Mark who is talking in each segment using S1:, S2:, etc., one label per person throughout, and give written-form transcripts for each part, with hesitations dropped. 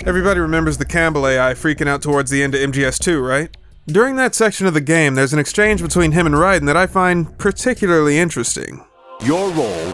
S1: Everybody remembers the Campbell AI freaking out towards the end of MGS2, right? During that section of the game, there's an exchange between him and Raiden that I find particularly interesting.
S2: Your role,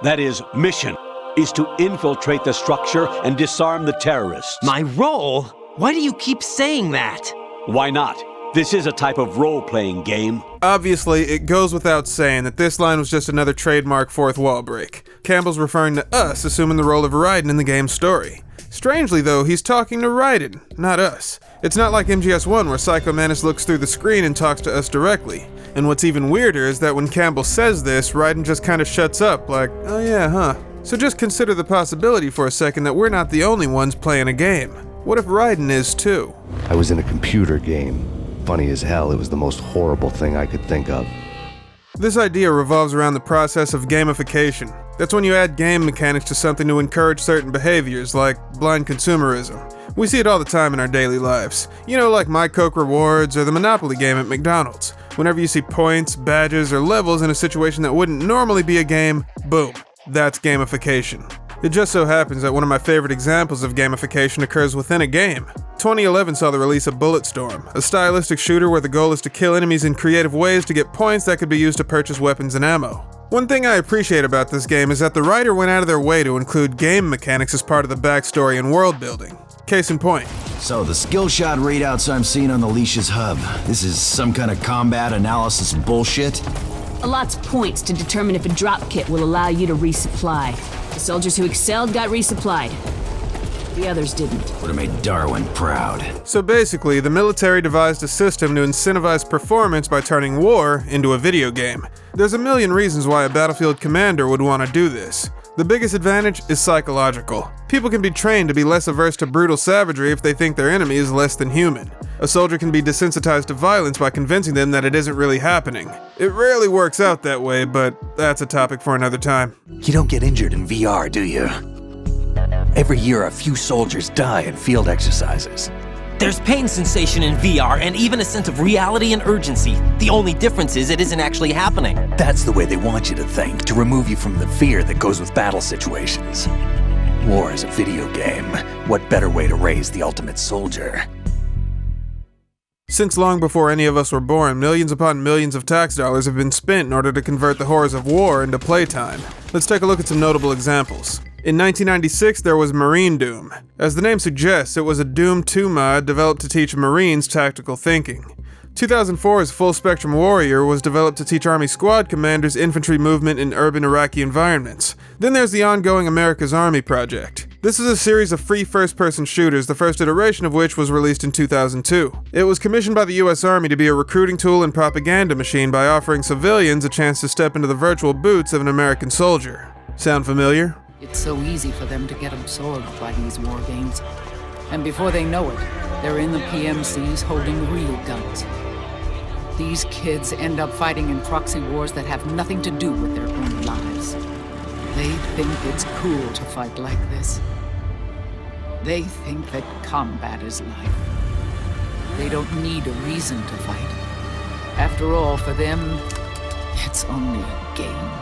S2: that is, mission, is to infiltrate the structure and disarm the terrorists.
S3: My role? Why do you keep saying that?
S2: Why not? This is a type of role-playing game.
S1: Obviously, it goes without saying that this line was just another trademark fourth wall break. Campbell's referring to us assuming the role of Raiden in the game's story. Strangely though, he's talking to Raiden, not us. It's not like MGS1 where Psycho Mantis looks through the screen and talks to us directly. And what's even weirder is that when Campbell says this, Raiden just kinda shuts up like, oh yeah, huh. So just consider the possibility for a second that we're not the only ones playing a game. What if Raiden is too?
S4: I was in a computer game. Funny as hell, it was the most horrible thing I could think of.
S1: This idea revolves around the process of gamification. That's when you add game mechanics to something to encourage certain behaviors, like blind consumerism. We see it all the time in our daily lives. You know, like My Coke Rewards or the Monopoly game at McDonald's. Whenever you see points, badges, or levels in a situation that wouldn't normally be a game, boom, that's gamification. It just so happens that one of my favorite examples of gamification occurs within a game. 2011 saw the release of Bulletstorm, a stylistic shooter where the goal is to kill enemies in creative ways to get points that could be used to purchase weapons and ammo. One thing I appreciate about this game is that the writer went out of their way to include game mechanics as part of the backstory and world building. Case in point.
S5: So the skill shot readouts I'm seeing on the Leash's hub, this is some kind of combat analysis bullshit?
S6: A lot's points to determine if a drop kit will allow you to resupply. The soldiers who excelled got resupplied. The others didn't.
S5: Would have made Darwin proud.
S1: So basically, the military devised a system to incentivize performance by turning war into a video game. There's a million reasons why a battlefield commander would want to do this. The biggest advantage is psychological. People can be trained to be less averse to brutal savagery if they think their enemy is less than human. A soldier can be desensitized to violence by convincing them that it isn't really happening. It rarely works out that way, but that's a topic for another time.
S7: You don't get injured in VR, do you? Every year a few soldiers die in field exercises.
S3: There's pain sensation in VR and even a sense of reality and urgency. The only difference is it isn't actually happening.
S7: That's the way they want you to think, to remove you from the fear that goes with battle situations. War is a video game. What better way to raise the ultimate soldier?
S1: Since long before any of us were born, millions upon millions of tax dollars have been spent in order to convert the horrors of war into playtime. Let's take a look at some notable examples. In 1996, there was Marine Doom. As the name suggests, it was a Doom 2 mod developed to teach Marines tactical thinking. 2004's Full Spectrum Warrior was developed to teach Army squad commanders infantry movement in urban Iraqi environments. Then there's the ongoing America's Army project. This is a series of free first-person shooters, the first iteration of which was released in 2002. It was commissioned by the US Army to be a recruiting tool and propaganda machine by offering civilians a chance to step into the virtual boots of an American soldier. Sound familiar?
S8: It's so easy for them to get absorbed by these war games. And before they know it, they're in the PMCs holding real guns. These kids end up fighting in proxy wars that have nothing to do with their own lives. They think it's cool to fight like this. They think that combat is life. They don't need a reason to fight. After all, for them, it's only a game.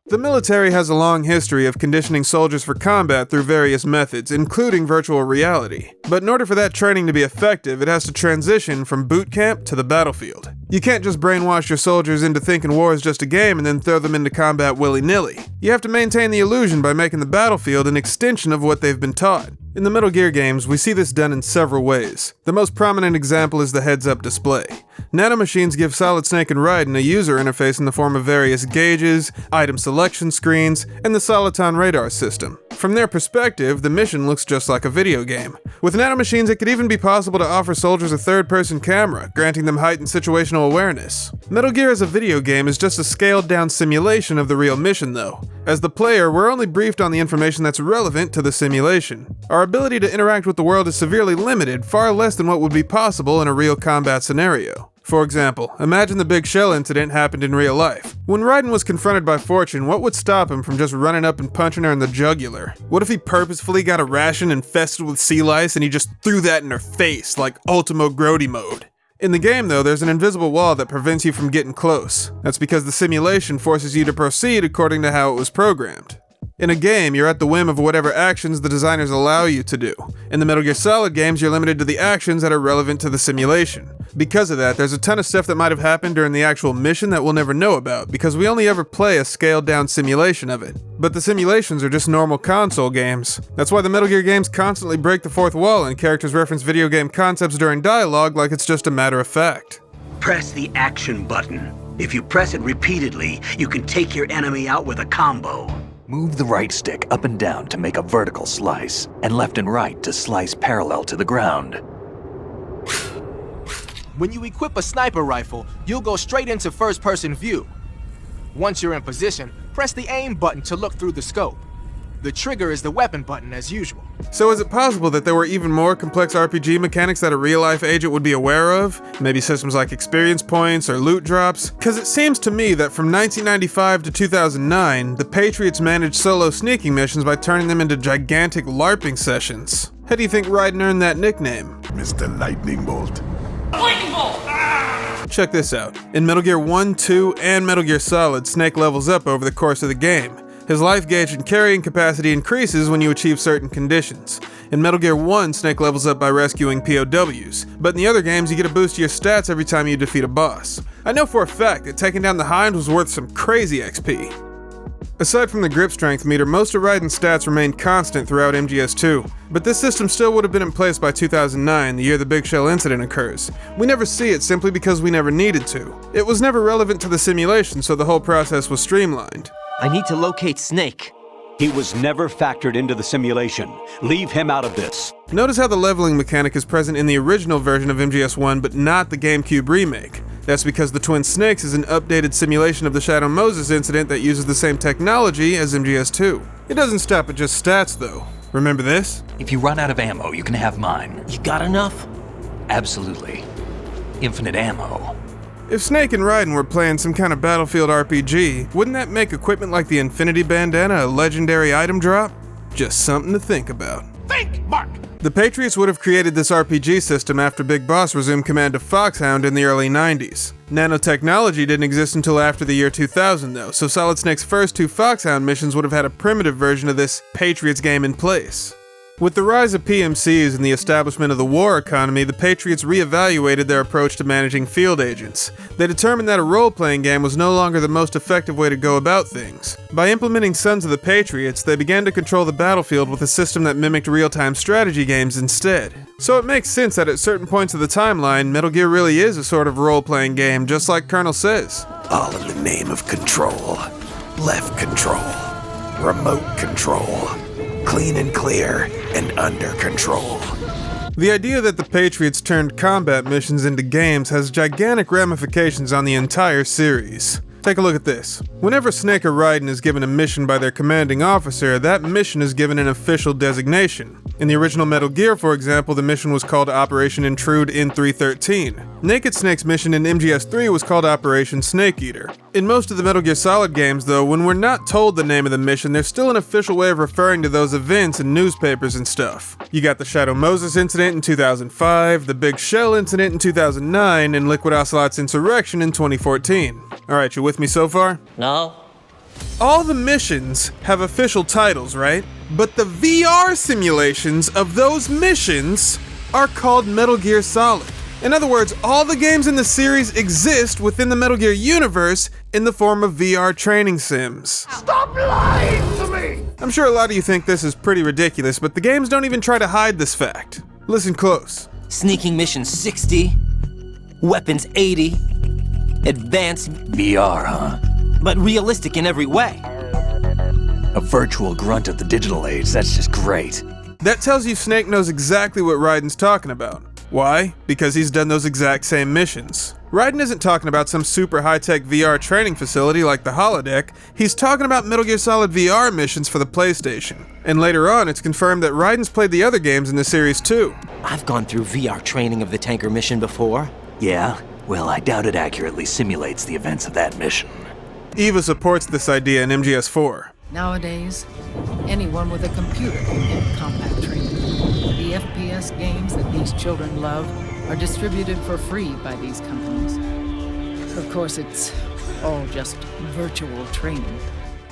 S1: The military has a long history of conditioning soldiers for combat through various methods, including virtual reality. But in order for that training to be effective, it has to transition from boot camp to the battlefield. You can't just brainwash your soldiers into thinking war is just a game and then throw them into combat willy-nilly. You have to maintain the illusion by making the battlefield an extension of what they've been taught. In the Metal Gear games, we see this done in several ways. The most prominent example is the heads-up display. Nanomachines give Solid Snake and Raiden a user interface in the form of various gauges, item selection screens, and the Soliton radar system. From their perspective, the mission looks just like a video game. With nanomachines, it could even be possible to offer soldiers a third-person camera, granting them heightened situational awareness. Metal Gear as a video game is just a scaled-down simulation of the real mission, though. As the player, we're only briefed on the information that's relevant to the simulation. Our ability to interact with the world is severely limited, far less than what would be possible in a real combat scenario. For example, imagine the Big Shell incident happened in real life. When Raiden was confronted by Fortune, what would stop him from just running up and punching her in the jugular? What if he purposefully got a ration infested with sea lice and he just threw that in her face, like Ultimo Grody mode? In the game though, there's an invisible wall that prevents you from getting close. That's because the simulation forces you to proceed according to how it was programmed. In a game, you're at the whim of whatever actions the designers allow you to do. In the Metal Gear Solid games, you're limited to the actions that are relevant to the simulation. Because of that, there's a ton of stuff that might have happened during the actual mission that we'll never know about, because we only ever play a scaled-down simulation of it. But the simulations are just normal console games. That's why the Metal Gear games constantly break the fourth wall and characters reference video game concepts during dialogue like it's just a matter of fact.
S9: Press the action button. If you press it repeatedly, you can take your enemy out with a combo.
S7: Move the right stick up and down to make a vertical slice, and left and right to slice parallel to the ground.
S10: When you equip a sniper rifle, you'll go straight into first-person view. Once you're in position, press the aim button to look through the scope. The trigger is the weapon button as usual.
S1: So is it possible that there were even more complex RPG mechanics that a real-life agent would be aware of? Maybe systems like experience points or loot drops? Because it seems to me that from 1995 to 2009, the Patriots managed solo sneaking missions by turning them into gigantic LARPing sessions. How do you think Raiden earned that nickname?
S11: Mr. Lightning Bolt.
S12: Lightning Bolt!
S1: Check this out. In Metal Gear 1, 2, and Metal Gear Solid, Snake levels up over the course of the game. His life gauge and carrying capacity increases when you achieve certain conditions. In Metal Gear 1, Snake levels up by rescuing POWs, but in the other games you get a boost to your stats every time you defeat a boss. I know for a fact that taking down the Hind was worth some crazy XP. Aside from the grip strength meter, most of Raiden's stats remained constant throughout MGS2, but this system still would have been in place by 2009, the year the Big Shell incident occurs. We never see it simply because we never needed to. It was never relevant to the simulation, so the whole process was streamlined.
S3: I need to locate Snake.
S2: He was never factored into the simulation. Leave him out of this.
S1: Notice how the leveling mechanic is present in the original version of MGS1 but not the GameCube remake. That's because the Twin Snakes is an updated simulation of the Shadow Moses incident that uses the same technology as MGS2. It doesn't stop at just stats though. Remember this?
S7: If you run out of ammo, you can have mine.
S3: You got enough?
S7: Absolutely. Infinite ammo.
S1: If Snake and Raiden were playing some kind of Battlefield RPG, wouldn't that make equipment like the Infinity Bandana a legendary item drop? Just something to think about.
S12: Think, Mark!
S1: The Patriots would have created this RPG system after Big Boss resumed command of Foxhound in the early 90s. Nanotechnology didn't exist until after the year 2000 though, so Solid Snake's first two Foxhound missions would have had a primitive version of this Patriots game in place. With the rise of PMCs and the establishment of the war economy, the Patriots re-evaluated their approach to managing field agents. They determined that a role-playing game was no longer the most effective way to go about things. By implementing Sons of the Patriots, they began to control the battlefield with a system that mimicked real-time strategy games instead. So it makes sense that at certain points of the timeline, Metal Gear really is a sort of role-playing game, just like Colonel says.
S11: All in the name of control. Left control. Remote control. Clean and clear, and under control.
S1: The idea that the Patriots turned combat missions into games has gigantic ramifications on the entire series. Take a look at this. Whenever Snake or Raiden is given a mission by their commanding officer, that mission is given an official designation. In the original Metal Gear, for example, the mission was called Operation Intrude in 313. Naked Snake's mission in MGS3 was called Operation Snake Eater. In most of the Metal Gear Solid games, though, when we're not told the name of the mission, there's still an official way of referring to those events in newspapers and stuff. You got the Shadow Moses incident in 2005, the Big Shell incident in 2009, and Liquid Ocelot's insurrection in 2014. Alright, you with me so far?
S3: No.
S1: All the missions have official titles, right? But the VR simulations of those missions are called Metal Gear Solid. In other words, all the games in the series exist within the Metal Gear universe in the form of VR training sims.
S12: Stop lying to me!
S1: I'm sure a lot of you think this is pretty ridiculous, but the games don't even try to hide this fact. Listen close.
S3: Sneaking mission 60, weapons 80, advanced
S7: VR, huh?
S3: but realistic in every way.
S7: A virtual grunt of the digital age, that's just great.
S1: That tells you Snake knows exactly what Raiden's talking about. Why? Because he's done those exact same missions. Raiden isn't talking about some super high-tech VR training facility like the holodeck, he's talking about Metal Gear Solid VR missions for the PlayStation. And later on, it's confirmed that Raiden's played the other games in the series too.
S3: I've gone through VR training of the tanker mission before.
S7: Yeah? Well, I doubt it accurately simulates the events of that mission.
S1: Eva supports this idea in MGS4.
S8: Nowadays, anyone with a computer can get combat training. The FPS games that these children love are distributed for free by these companies. Of course, it's all just virtual training.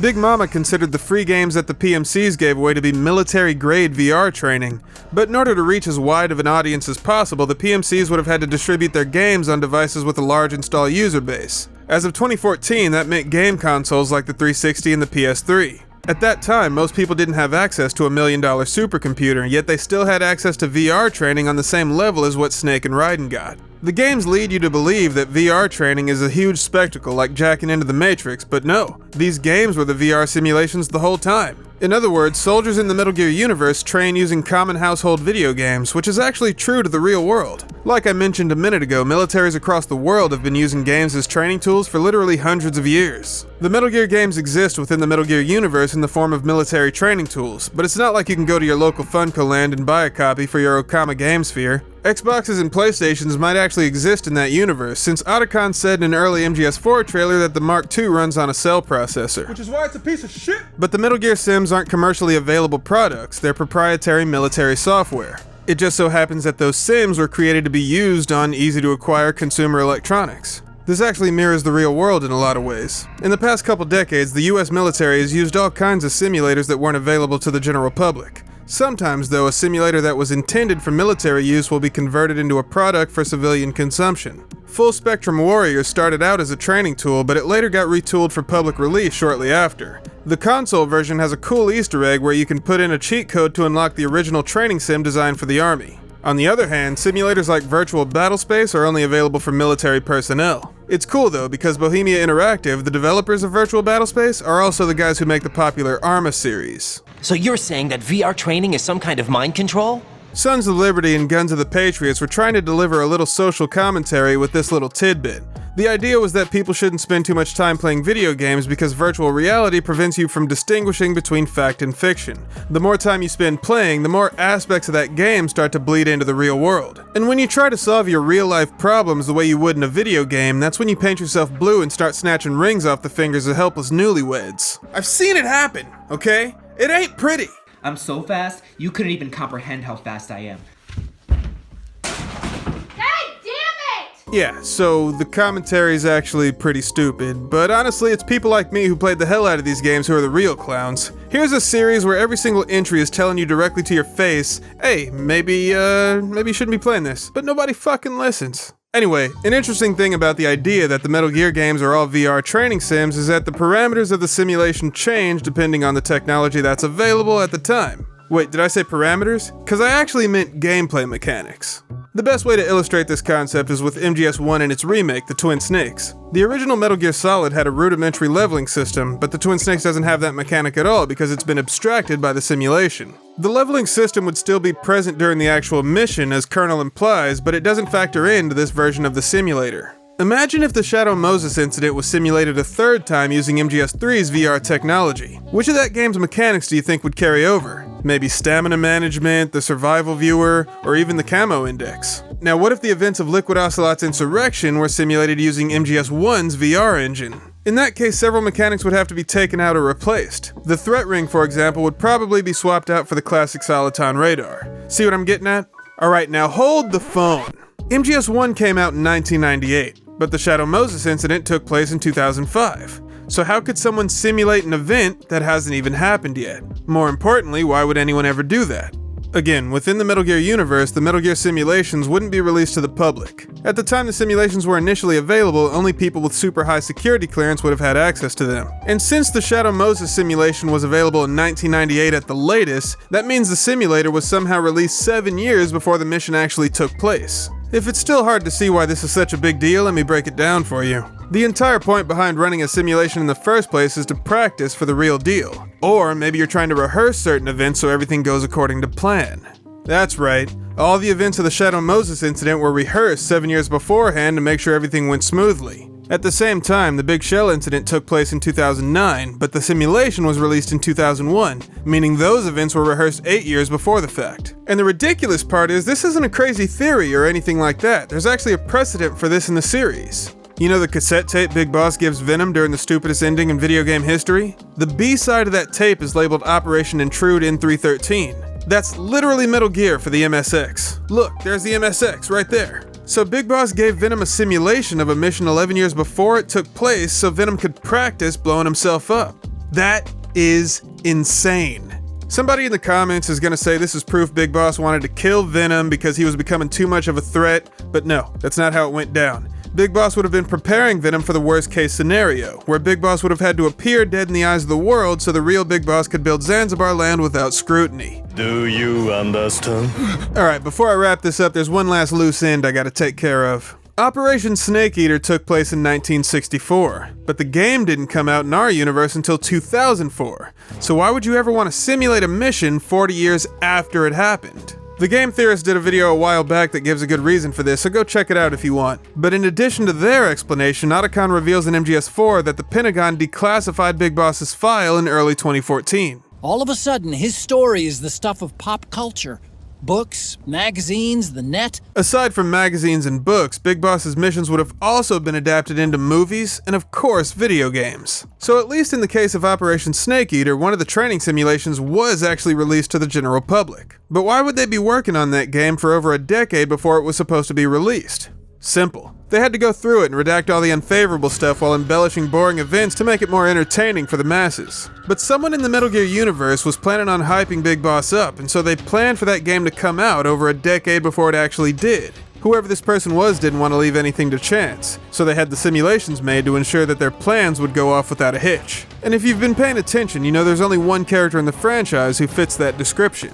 S1: Big Mama considered the free games that the PMCs gave away to be military-grade VR training, but in order to reach as wide of an audience as possible, the PMCs would have had to distribute their games on devices with a large install user base. As of 2014, that meant game consoles like the 360 and the PS3. At that time, most people didn't have access to a $1 million supercomputer, yet they still had access to VR training on the same level as what Snake and Raiden got. The games lead you to believe that VR training is a huge spectacle like jacking into the Matrix, but no, these games were the VR simulations the whole time. In other words, soldiers in the Metal Gear universe train using common household video games, which is actually true to the real world. Like I mentioned a minute ago, militaries across the world have been using games as training tools for literally hundreds of years. The Metal Gear games exist within the Metal Gear universe in the form of military training tools, but it's not like you can go to your local Funko Land and buy a copy for your Okama Game Sphere. Xboxes and PlayStations might actually exist in that universe, since Otacon said in an early MGS4 trailer that the Mark II runs on a cell processor.
S13: Which is why it's a piece of shit!
S1: But the Metal Gear Sims aren't commercially available products, they're proprietary military software. It just so happens that those Sims were created to be used on easy-to-acquire consumer electronics. This actually mirrors the real world in a lot of ways. In the past couple decades, the US military has used all kinds of simulators that weren't available to the general public. Sometimes, though, a simulator that was intended for military use will be converted into a product for civilian consumption. Full Spectrum Warriors started out as a training tool, but it later got retooled for public release shortly after. The console version has a cool Easter egg where you can put in a cheat code to unlock the original training sim designed for the Army. On the other hand, simulators like Virtual Battlespace are only available for military personnel. It's cool though, because Bohemia Interactive, the developers of Virtual Battlespace, are also the guys who make the popular Arma series.
S3: So you're saying that VR training is some kind of mind control?
S1: Sons of Liberty and Guns of the Patriots were trying to deliver a little social commentary with this little tidbit. The idea was that people shouldn't spend too much time playing video games because virtual reality prevents you from distinguishing between fact and fiction. The more time you spend playing, the more aspects of that game start to bleed into the real world. And when you try to solve your real-life problems the way you would in a video game, that's when you paint yourself blue and start snatching rings off the fingers of helpless newlyweds.
S13: I've seen it happen, okay? It ain't pretty!
S14: I'm so fast, you couldn't even comprehend how fast I am.
S1: Yeah, so the commentary is actually pretty stupid, but honestly it's people like me who played the hell out of these games who are the real clowns. Here's a series where every single entry is telling you directly to your face, hey, maybe you shouldn't be playing this, but nobody fucking listens. Anyway, an interesting thing about the idea that the Metal Gear games are all VR training sims is that the parameters of the simulation change depending on the technology that's available at the time. Wait, did I say parameters? Because I actually meant gameplay mechanics. The best way to illustrate this concept is with MGS1 and its remake, the Twin Snakes. The original Metal Gear Solid had a rudimentary leveling system, but the Twin Snakes doesn't have that mechanic at all because it's been abstracted by the simulation. The leveling system would still be present during the actual mission, as Kernel implies, but it doesn't factor into this version of the simulator. Imagine if the Shadow Moses incident was simulated a third time using MGS3's VR technology. Which of that game's mechanics do you think would carry over? Maybe stamina management, the survival viewer, or even the camo index? Now what if the events of Liquid Ocelot's insurrection were simulated using MGS1's VR engine? In that case, several mechanics would have to be taken out or replaced. The threat ring, for example, would probably be swapped out for the classic Soliton radar. See what I'm getting at? Alright, now hold the phone. MGS1 came out in 1998. But the Shadow Moses incident took place in 2005. So how could someone simulate an event that hasn't even happened yet? More importantly, why would anyone ever do that? Again, within the Metal Gear universe, the Metal Gear simulations wouldn't be released to the public. At the time the simulations were initially available, only people with super high security clearance would have had access to them. And since the Shadow Moses simulation was available in 1998 at the latest, that means the simulator was somehow released 7 years before the mission actually took place. If it's still hard to see why this is such a big deal, let me break it down for you. The entire point behind running a simulation in the first place is to practice for the real deal. Or maybe you're trying to rehearse certain events so everything goes according to plan. That's right, all the events of the Shadow Moses incident were rehearsed 7 years beforehand to make sure everything went smoothly. At the same time, the Big Shell incident took place in 2009, but the simulation was released in 2001, meaning those events were rehearsed 8 years before the fact. And the ridiculous part is, this isn't a crazy theory or anything like that. There's actually a precedent for this in the series. You know the cassette tape Big Boss gives Venom during the stupidest ending in video game history? The B-side of that tape is labeled Operation Intrude N313. That's literally Metal Gear for the MSX. Look, there's the MSX right there. So Big Boss gave Venom a simulation of a mission 11 years before it took place so Venom could practice blowing himself up. That is insane. Somebody in the comments is gonna say this is proof Big Boss wanted to kill Venom because he was becoming too much of a threat, but no, that's not how it went down. Big Boss would have been preparing Venom for the worst case scenario, where Big Boss would have had to appear dead in the eyes of the world so the real Big Boss could build Zanzibar land without scrutiny.
S15: Do you understand?
S1: Alright, before I wrap this up, there's one last loose end I gotta take care of. Operation Snake Eater took place in 1964, but the game didn't come out in our universe until 2004. So why would you ever want to simulate a mission 40 years after it happened? The Game Theorist did a video a while back that gives a good reason for this, so go check it out if you want. But in addition to their explanation, Otacon reveals in MGS4 that the Pentagon declassified Big Boss's file in early 2014.
S16: All of a sudden, his story is the stuff of pop culture. Books, magazines, the net.
S1: Aside from magazines and books, Big Boss's missions would have also been adapted into movies and, of course, video games. So at least in the case of Operation Snake Eater, one of the training simulations was actually released to the general public. But why would they be working on that game for over a decade before it was supposed to be released? Simple. They had to go through it and redact all the unfavorable stuff while embellishing boring events to make it more entertaining for the masses. But someone in the Metal Gear universe was planning on hyping Big Boss up, and so they planned for that game to come out over a decade before it actually did. Whoever this person was didn't want to leave anything to chance, so they had the simulations made to ensure that their plans would go off without a hitch. And if you've been paying attention, you know there's only one character in the franchise who fits that description.